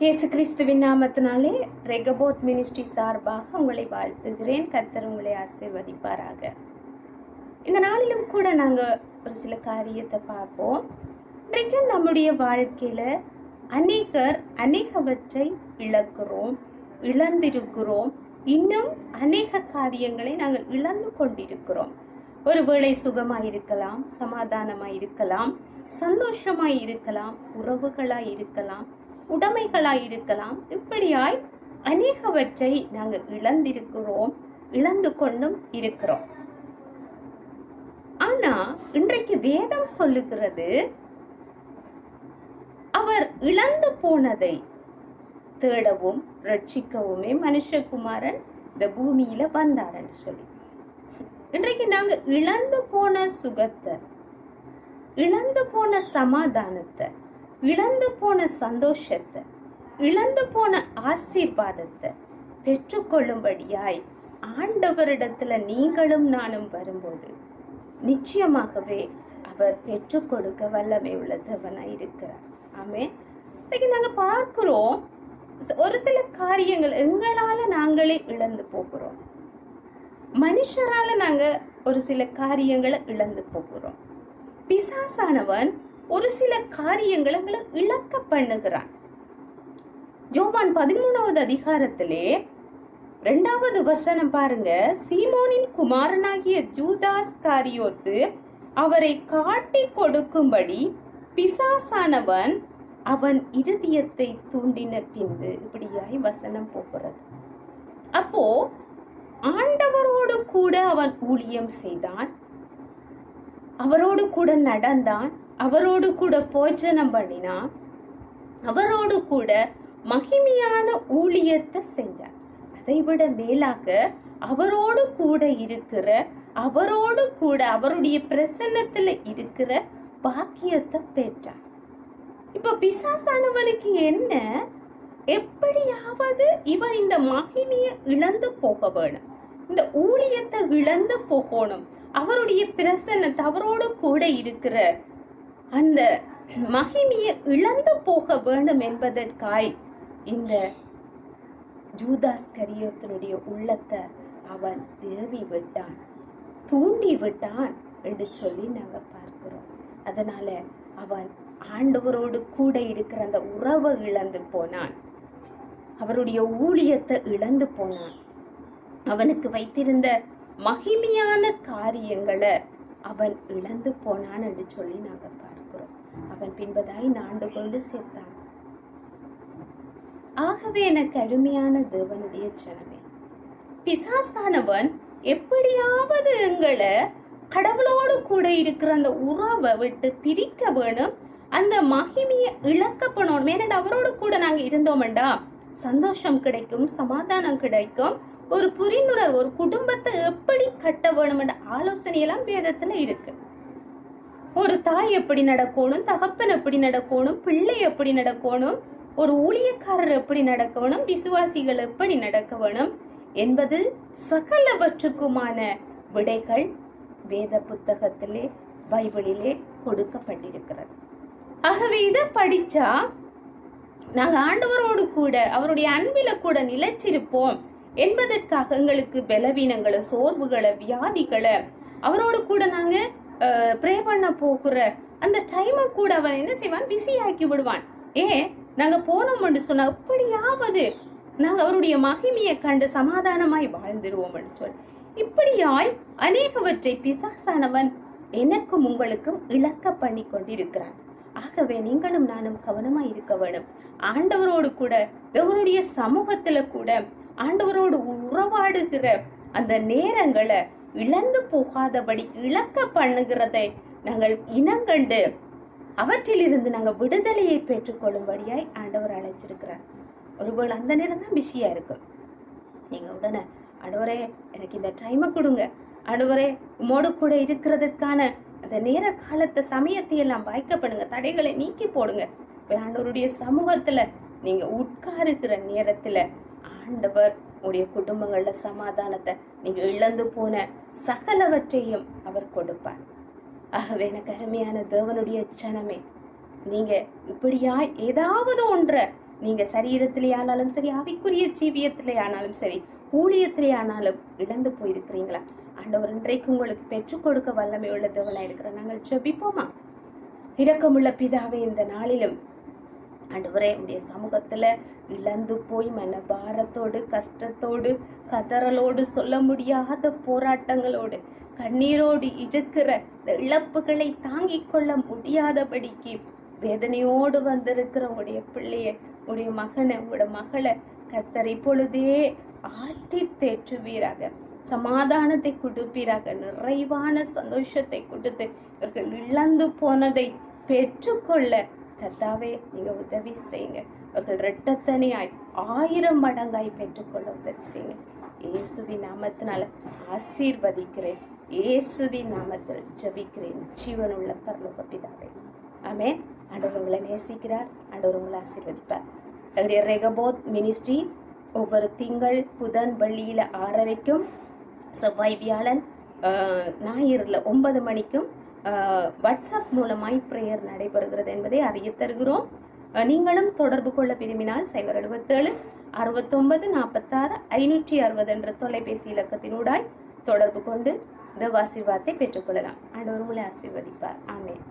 இயேசு கிறிஸ்துவின் நாமத்தினாலே ரெகபோத் மினிஸ்ட்ரி சார்பாக உங்களை வாழ்த்துகிறேன். கர்த்தர் உங்களை ஆசீர்வதிப்பாராக. இந்த நாளிலும் கூட நாங்கள் ஒரு சில காரியத்தை பார்ப்போம். இன்றைக்கு நம்முடைய வாழ்க்கையில் அநேகவற்றை இழந்திருக்கிறோம். இன்னும் அநேக காரியங்களை நாங்கள் இழந்து கொண்டிருக்கிறோம். ஒருவேளை சுகமாக இருக்கலாம், சமாதானமாக இருக்கலாம், சந்தோஷமாக இருக்கலாம், உறவுகளாக இருக்கலாம், உடைமைகளாய் இருக்கலாம். இப்படியாய் அநேகவற்றை நாங்கள் இழந்து கொண்டும் இருக்கிறோம். ஆனா இன்றைக்கு வேதம் சொல்லுகிறது, அவர் இழந்து போனதை தேடவும் ரட்சிக்கவுமே மனுஷகுமாரன் இந்த பூமியில வந்தாருன்னு சொல்லி. இன்றைக்கு நாங்க இழந்து போன சுகத்தை, இழந்து போன சமாதானத்தை, இழந்து போன சந்தோஷத்தை, இழந்து போன ஆசீர்வாதத்தை பெற்றுக்கொள்ளும்படியாய் ஆண்டவரிடத்துல நீங்களும் நானும் வரும்போது நிச்சயமாகவே அவர் பெற்றுக் கொடுக்க வல்லமை உள்ள தேவனாய் இருக்கிறார். ஆமே. இன்னைக்கு நாங்க பார்க்கிறோம், ஒரு சில காரியங்கள் எங்களால நாங்களே இழந்து போகிறோம். மனுஷரால நாங்க ஒரு சில காரியங்களை இழந்து போகிறோம். பிசாசானவன் ஒரு சில காரியங்களை இழக்க பண்ணுகிறான். யோவான் 13வது அதிகாரத்திலே 2வது வசனம் பாருங்க. சீமோனின் குமாரனாகிய ஜூதாஸ் காரியோத்து அவரை காட்டி கொடுக்கும்படி பிசாசானவன் அவன் இருதயத்தை தூண்டின பின்பு இப்படியாய் வசனம் போகிறது. அப்போ ஆண்டவரோடு கூட அவன் ஊழியம் செய்தான், அவரோடு கூட நடந்தான், அவரோடு கூட போஜனம் பண்ணினான், அவரோடு கூட மகிமையான ஊழியத்தை செஞ்சான். அதை விட மேலாக அவரோடு கூட இருக்கிற, அவரோடு கூட அவருடைய பிரசன்னத்துல இருக்கிற பாக்கியத்தை பெற்றான். இப்ப பிசாசானவனுக்கு என்ன, எப்படியாவது இவன் இந்த மகிமையை இழந்து போக வேணும், இந்த ஊழியத்தை இழந்து போகணும், அவருடைய பிரசன்னத்தை, அவரோடு கூட இருக்கிற அந்த மகிமையை இழந்து போக வேண்டும் என்பதற்காய் இந்த ஜூதாஸ் கரியோத்தினுடைய உள்ளத்தை அவன் தேவி விட்டான், தூண்டி விட்டான் என்று சொல்லி நாங்க பார்க்கிறோம். அதனால அவன் ஆண்டவரோடு கூட இருக்கிற அந்த உறவை இழந்து போனான், அவருடைய ஊழியத்தை இழந்து போனான், அவனுக்கு வைத்திருந்த மகிமையான காரியங்களை அவன் இழந்து போனான் என்று சொல்லி நாங்க பார்க்கிறோம். அவன் பின்பதாய் நாண்டு கொண்டு சேர்த்தான். ஆகவே எனக்கு அருமையான தேவனுடைய ஜனமே, பிசாசானவன் எப்படியாவது எங்களை கடவுளோடு கூட இருக்கிற அந்த உறவை விட்டு பிரிக்க வேணும், அந்த மகிமையை இழக்கப்படணும். ஏனென்றால் அவரோடு கூட நாங்க இருந்தோம்டா சந்தோஷம் கிடைக்கும், சமாதானம் கிடைக்கும், ஒரு புரிந்துணர்வு, ஒரு குடும்பத்தை எப்படி கட்ட வேணும் என்ற ஆலோசனையெல்லாம் வேதத்துல இருக்கு. ஒரு தாய் எப்படி நடக்கணும், தகப்பன் எப்படி நடக்கணும், பிள்ளை எப்படி நடக்கணும், ஒரு ஊழியக்காரர் எப்படி நடக்கணும், விசுவாசிகள் எப்படி நடக்க வேணும் என்பது சகலவற்றுக்குமான விடைகள் வேத புத்தகத்திலே, பைபிளிலே கொடுக்கப்பட்டிருக்கிறது. ஆகவே இதை படிச்சா நாங்க ஆண்டவரோடு கூட அவருடைய அன்பில கூட நிலைச்சிருப்போம் என்பதற்காக எங்களுக்கு பலவீனங்களை, சோர்வுகளை, வியாதிகளை, அவரோடு கூட நாங்க ப்ரே பண்ண போகிற அந்த டைமை கூட அவன் என்ன செய்வான், பிஸி ஆக்கி விடுவான். நாங்க போனோம் என்று சொன்னா எப்படியாவது நாங்க அவருடைய மகிமையை கண்டு சமாதானமாய் வாழ்ந்துருவோம் என்று சொல். இப்படியாய் அநேகவற்றை பிசாசானவன் எனக்கும் உங்களுக்கும் இழக்க பண்ணி கொண்டிருக்கிறான். ஆகவே நீங்களும் நானும் கவனமாய் இருக்க வேண்டும். ஆண்டவரோடு கூட, தேவனுடைய சமூகத்துல கூட ஆண்டவரோடு உறவாடுகிற அந்த நேரங்களை இழந்து போகாதபடி இழக்க பண்ணுகிறதை நாங்கள் இனங்கண்டு அவற்றிலிருந்து நாங்கள் விடுதலையை பெற்றுக்கொள்ளும்படியாய் ஆண்டவர் அழைச்சிருக்கிறார். ஒருவேளை அந்த நேரம் தான் பிஸியா இருக்கும். நீங்க உடனே ஆண்டவரே எனக்கு இந்த டைமை கொடுங்க, ஆண்டவரே உமோடு கூட இருக்கிறதுக்கான அந்த நேர காலத்தை, சமயத்தை எல்லாம் வாய்க்கப்படுங்க, தடைகளை நீக்கி போடுங்க. ஆண்டவருடைய சமூகத்துல நீங்க உட்காருகிற நேரத்துல ஆண்டவர் உடைய குடும்பங்கள்ல சமாதானத்தை, நீங்க இழந்து போன சகலவற்றையும் அவர் கொடுப்பார். ஆகவே எனக்கு அருமையான தேவனுடைய ஜனமே, நீங்க இப்படியா ஏதாவது ஒன்றை நீங்க சரீரத்திலே ஆனாலும் சரி, ஆவிக்குரிய ஜீவியத்திலே ஆனாலும் சரி, ஊழியத்திலே ஆனாலும் இழந்து போயிருக்கிறீங்களா? ஆண்டவர் இன்றைக்கு உங்களுக்கு பெற்றுக் கொடுக்க வல்லமை உள்ள தேவனாய் இருக்கிற நாங்கள் ஜெபிப்போமா? இரக்கமுள்ள பிதாவே, இந்த நாளிலும் ஆண்டவரே உடைய சமூகத்துல இழந்து போய் மனபாரத்தோடு, கஷ்டத்தோடு, கதறலோடு, சொல்ல முடியாத போராட்டங்களோடு, கண்ணீரோடு இருக்கிற இழப்புகளை தாங்கிக் கொள்ள முடியாதபடிக்கு வேதனையோடு வந்திருக்கிற உங்களுடைய பிள்ளைய, உடைய மகனை, உங்களுடைய மகளை கத்தரை பொழுதே ஆட்டி தேற்றுவீராக, சமாதானத்தை கொடுப்பீராக, நிறைவான சந்தோஷத்தை கொடுத்து இவர்கள் இழந்து போனதை பெற்றுக்கொள்ள கர்த்தாவே நீங்க உதவி செய்யுங்க. அவர்கள் இரட்டத்தனையாய் 1000 மடங்காய் பெற்றுக்கொள்ள உதவி செய்யுங்க. இயேசுவின் நாமத்தினால ஆசீர்வதிக்கிறேன். இயேசுவின் நாமத்தில் ஜெபிக்கிறேன் ஜீவனுள்ள பரலோக பிதாவே, ஆமென். ஆண்டவர் உங்களை நேசிக்கிறார். ஆண்டவர் உங்களை ஆசீர்வதிப்பார். என்னுடைய ரெகபோத் மினிஸ்ட்ரி ஒவ்வொரு திங்கள், புதன், வெள்ளியில 6:30க்கும், செவ்வாய், வியாழன், ஞாயிறுல 9 மணிக்கும் வாட்ஸ்அப் மூலமாய் பிரேயர் நடைபெறுகிறது என்பதை அறிய தருகிறோம். நீங்களும் தொடர்பு கொள்ள விரும்பினால் 077 69 46 560 என்ற தொலைபேசி இலக்கத்தினூடாய் தொடர்பு கொண்டு தேவ ஆசீர்வாதத்தை பெற்றுக்கொள்ளலாம். ஆண்டவர் உங்களை ஆசீர்வதிப்பார். ஆமென்.